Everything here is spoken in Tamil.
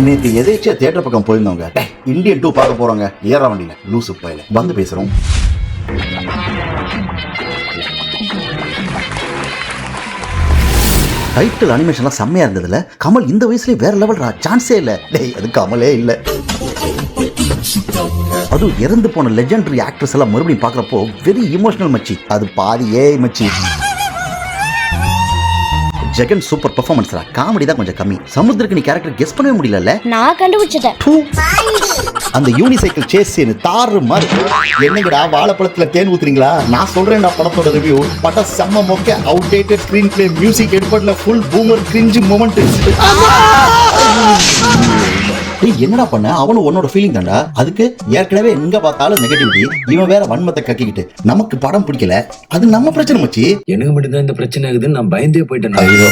நேற்று எதேச்சியா தியேட்டர் பக்கம் போயிருந்தவங்க இந்தியன் 2 பார்க்க போறாங்க ஏற வண்டியில லூசு பையில வந்து பேசுறோம். டைட்டில் அனிமேஷன்லாம் செம்மையா இருந்ததுல கமல் இந்த வயசுலயே வேற லெவல் சான்ஸே இல்ல. டேய் அது கமலே இல்ல. அது இறந்து போன லெஜெண்டரி ஆக்ட்ரஸ் எல்லாம் மறுபடியும் பாக்குறப்போ வெரி இமோஷனல் மச்சி. அது பாதியே மச்சி. ஜெகன் சூப்பர் பெர்ஃபார்மன்ஸ்ரா. காமெடி தான் கொஞ்சம் கம்மி. சமுத்திரக்கு நீ கேரக்டர் கெஸ் பண்ணவே முடியலல்ல. நான் கண்டுபிடிச்சிட்டேன். அந்த யூனிசைக்கிள் சேஸ் சீன் தாறு மாதிரி. என்னங்கடா வாழைப்பழத்துல தேன் ஊத்துறீங்களா? நான் சொல்றேன்டா படத்தோட ரிவ்யூ. படம் செம்ம மொக்க. அவுடேட்டட் ஸ்கிரீன் பிளே, மியூசிக் எடிட்ல ஃபுல் பூமர் கிரிஞ்ச் மொமெண்ட். ஏய் என்னடா பண்ண? அவனும் உன்னோட ஃபீலிங் தான்டா. அதுக்கு ஏற்கனவே எங்க பார்த்தாலும் நெகட்டிவிட்டி. இவன் வேற வன்மத்தை கக்கிக்கிட்டு நமக்கு படம் பிடிக்கல. அது நம்ம பிரச்சனை மச்சி. எனக்கு மட்டும் தான் இந்த பிரச்சனை ஆகுதுன்னு நான் பயந்தே போயிட்டேன். ஐயோ